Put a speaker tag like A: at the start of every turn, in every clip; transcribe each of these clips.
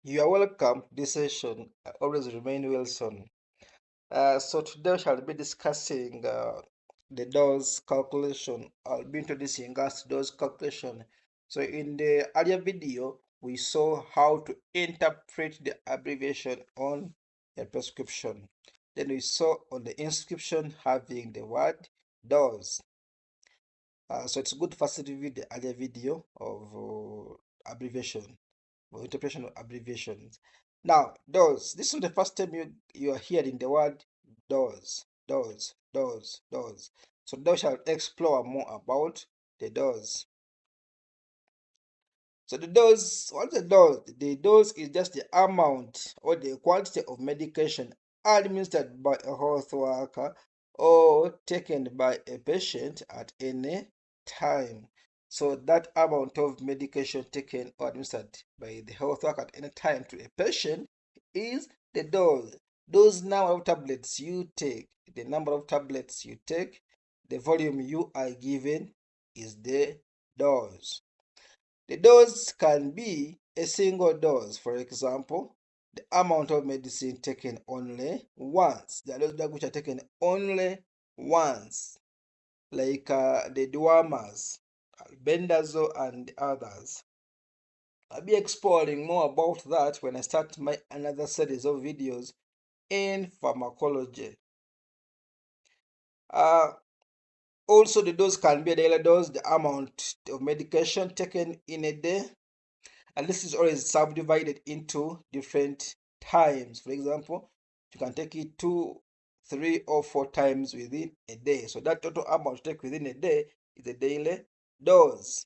A: You are welcome to this session. I always remain Wilson. So today we shall be discussing the dose calculation. I'll be introducing us to dose calculation. So in the earlier video, we saw how to interpret the abbreviation on a prescription. Then we saw on the inscription having the word dose. So it's good to first review the earlier video of abbreviation or interpretation of abbreviations. Now, does. This is the first time you are hearing the word does. So thou shalt explore more about the does. So the dose, what's the dose? The dose is just the amount or the quantity of medication administered by a health worker or taken by a patient at any time. So that amount of medication taken or administered by the health worker at any time to a patient is the dose. Those number of tablets you take, the number of tablets you take, the volume you are given is the dose. The dose can be a single dose, for example, the amount of medicine taken only once. There are those drugs which are taken only once, like the Duamas, Bendazole, and others. I'll be exploring more about that when I start my another series of videos in pharmacology. Uh, Also, the dose can be a daily dose, the amount of medication taken in a day, and this is always subdivided into different times. For example, you can take it 2, 3, or 4 times within a day. So that total amount take within a day is a daily dose.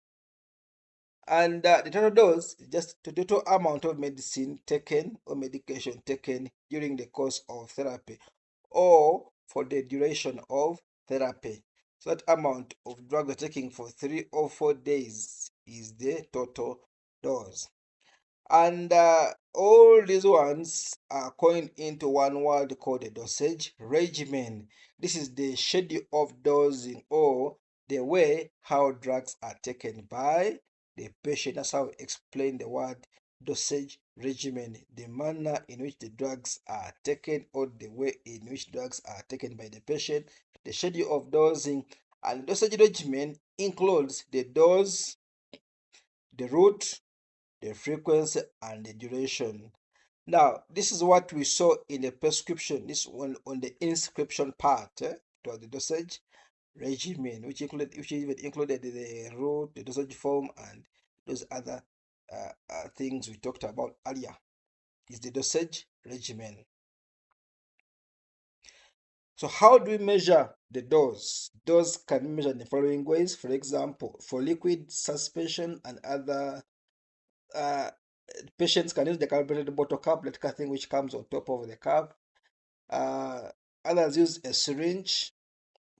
A: And the total dose is just the total amount of medicine taken or medication taken during the course of therapy or for the duration of therapy. So that amount of drug you're taking for 3 or 4 days is the total dose. And all these ones are coined into one word called a dosage regimen. This is the schedule of dosing or the way how drugs are taken by the patient. That's how I explain the word dosage regimen, the manner in which the drugs are taken or the way in which drugs are taken by the patient, the schedule of dosing. And dosage regimen includes the dose, the route, the frequency, and the duration. Now, this is what we saw in the prescription, this one on the inscription part, to the dosage regimen, which even included the route, the dosage form, and those other things we talked about earlier. Is the dosage regimen. So, how do we measure the dose? Dose can be measured in the following ways. For example, for liquid suspension and other uh, patients can use the calibrated bottle tablet thing which comes on top of the cup. Others use a syringe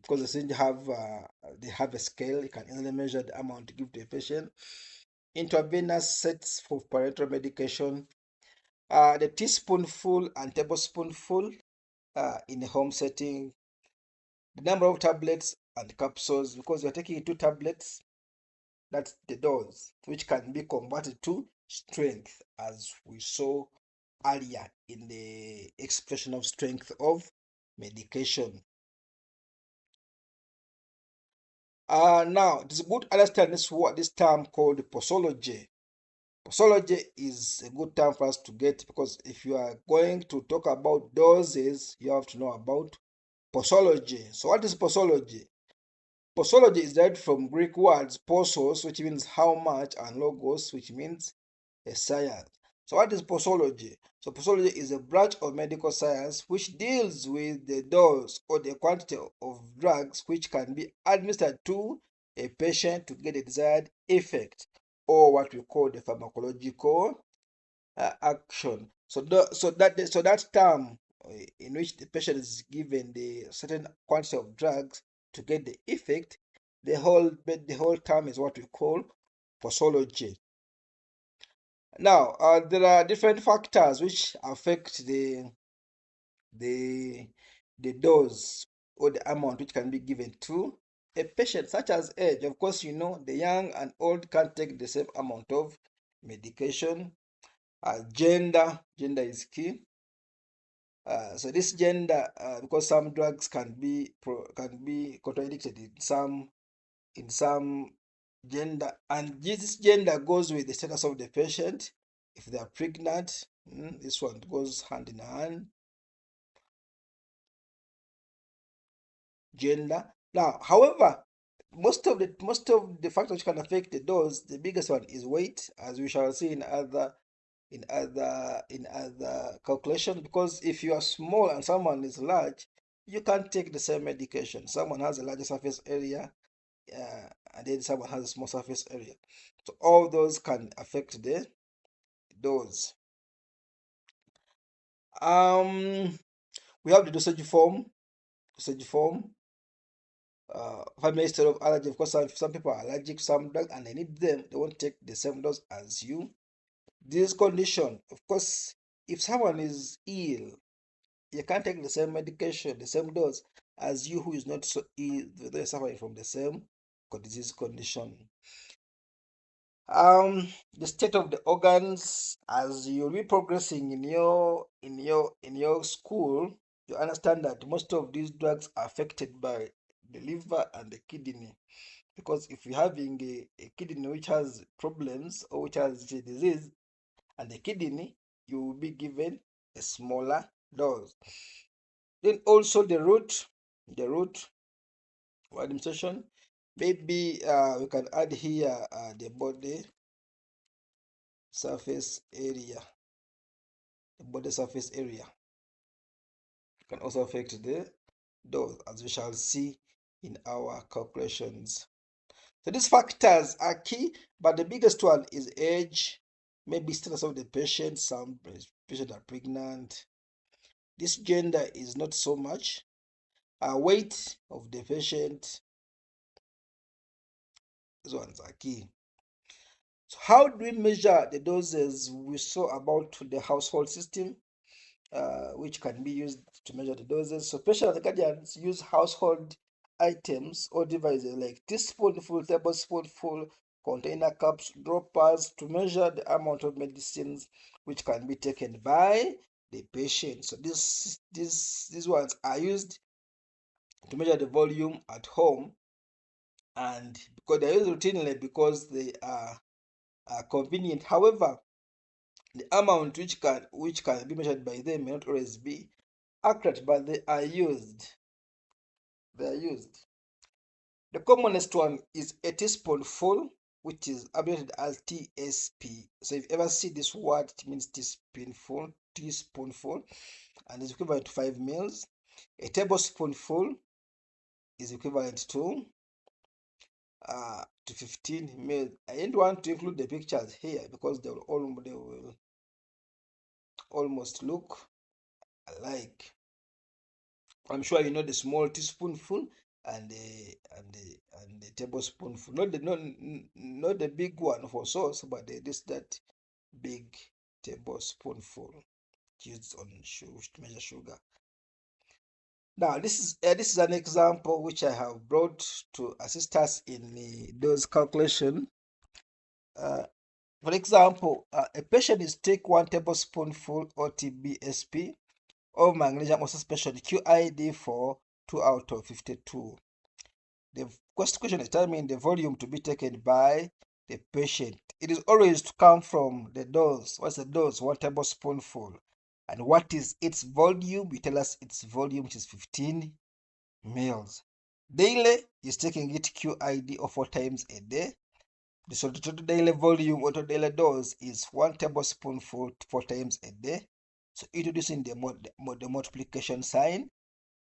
A: because the syringe they have a scale. You can easily measure the amount to give to a patient. Intravenous sets for parenteral medication. The teaspoonful and tablespoonful in a home setting. The number of tablets and capsules, because you're taking 2 tablets, that's the dose, which can be converted to strength, as we saw earlier in the expression of strength of medication. Now, it is good to understand this term called posology. Posology is a good term for us to get because if you are going to talk about doses, you have to know about posology. So, what is posology? Posology is derived from Greek words posos, which means how much, and logos, which means a science. So, what is posology? So, posology is a branch of medical science which deals with the dose or the quantity of drugs which can be administered to a patient to get the desired effect, or what we call the pharmacological action. So that term in which the patient is given the certain quantity of drugs to get the effect, the whole term is what we call posology. Now, there are different factors which affect the the dose or the amount which can be given to a patient, such as age. Of course, the young and old can't take the same amount of medication. Gender is key. So this gender, because some drugs can be contradicted in some gender, and this gender goes with the status of the patient. If they are pregnant, this one goes hand in hand. Gender. Now, however, most of the factors which can affect the dose, the biggest one is weight, as we shall see in other calculations. Because if you are small and someone is large, you can't take the same medication. Someone has a larger surface area, and then someone has a small surface area. So all those can affect the dose. We have the dosage form. Family history of allergy. Of course, some people are allergic to some drugs and they need them. They won't take the same dose as you. This condition, of course, if someone is ill, you can't take the same medication, the same dose as you who is not so ill. They're suffering from the same disease condition. The state of the organs, as you'll be progressing in your school, you understand that most of these drugs are affected by the liver and the kidney. Because if you're having a kidney which has problems or which has a disease, and the kidney, you will be given a smaller dose. Then also the route of administration. Maybe we can add here the body surface area. The body surface area can also affect the dose, as we shall see in our calculations. So these factors are key, but the biggest one is age, maybe status of the patient. Some patients are pregnant. This gender is not so much. Weight of the patient. These ones are key. So how do we measure the doses? We saw about the household system, which can be used to measure the doses. So patients and guardians use household items or devices like teaspoonful, tablespoonful, container cups, droppers to measure the amount of medicines which can be taken by the patient. So these ones are used to measure the volume at home, and because they are used routinely because they are convenient. However, the amount which can be measured by them may not always be accurate, but they are used. The commonest one is a teaspoonful, which is abbreviated as TSP. So if you ever see this word, it means teaspoonful, and is equivalent to 5 mils. A tablespoonful is equivalent to 15 mils. I didn't want to include the pictures here because they will almost look alike. I'm sure you know the small teaspoonful and the tablespoonful. Not the big one for sauce, but that big tablespoonful used on to measure sugar. Now this is an example which I have brought to assist us in those calculation. For example, a patient is take 1 tablespoonful OTBSP of magnesium oxospecial QID for 2 out of 52. The first question is determine the volume to be taken by the patient. It is always to come from the dose. What's the dose? 1 tablespoonful. And what is its volume? You tell us its volume, which is 15 mils. Daily is taking it QID of 4 times a day. So the total daily volume or total daily dose is 1 tablespoonful 4 times a day. So introducing the multiplication sign,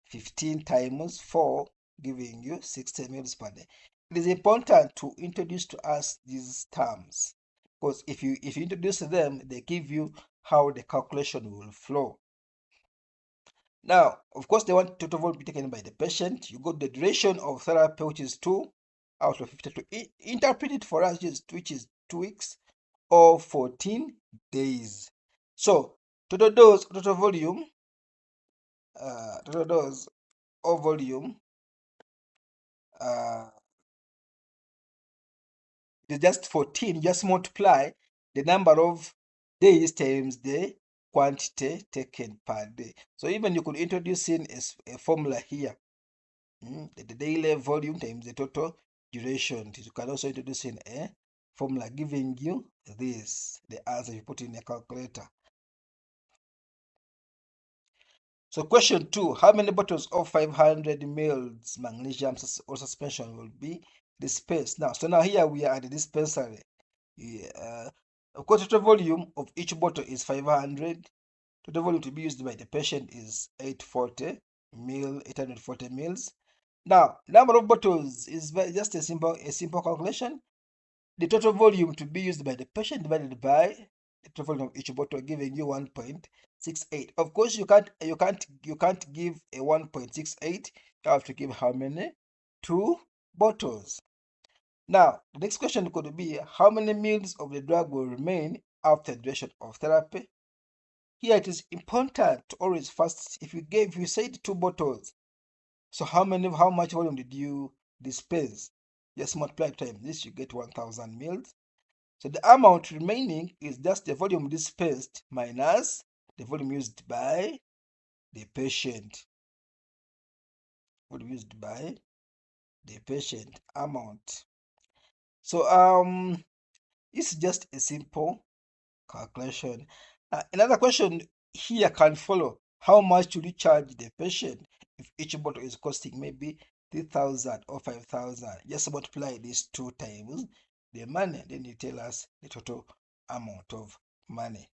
A: 15 times 4, giving you 60 mils per day. It is important to introduce to us these terms, because if you introduce them, they give you how the calculation will flow. Now, of course, they want total volume to be taken by the patient. You got the duration of therapy, which is 2 out of 52. Interpret it for us, which is 2 weeks or 14 days. So total dose, total volume, total dose or volume is just 14. Just multiply the number of days times the quantity taken per day. So even you could introduce in a formula here, the daily volume times the total duration. You can also introduce in a formula giving you this, the answer you put in a calculator. So question 2, how many bottles of 500 ml magnesium or suspension will be dispensed? So now here we are at the dispensary. Of course, total volume of each bottle is 500. Total volume to be used by the patient is 840 mils. Now, number of bottles is just a simple calculation. The total volume to be used by the patient divided by the total volume of each bottle, giving you 1.68. Of course, you can't give a 1.68. You have to give how many? 2 bottles. Now, the next question could be how many mils of the drug will remain after the duration of therapy? Here it is important to always first, if you said 2 bottles, so how much volume did you dispense? Just multiply times this, you get 1000 mils. So the amount remaining is just the volume dispensed minus the volume used by the patient. Volume used by the patient amount. So it's just a simple calculation. Another question here can follow. How much should you charge the patient if each bottle is costing maybe 3,000 or 5,000? Just multiply these 2 times the money, then you tell us the total amount of money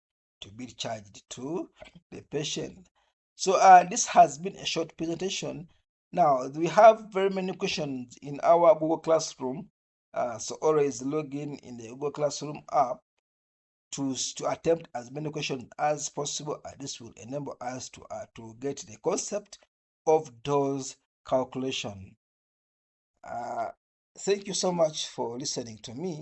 A: to be charged to the patient. So this has been a short presentation. Now we have very many questions in our Google Classroom. So always log in the Google Classroom app to attempt as many questions as possible, and this will enable us to get the concept of those calculation. Thank you so much for listening to me.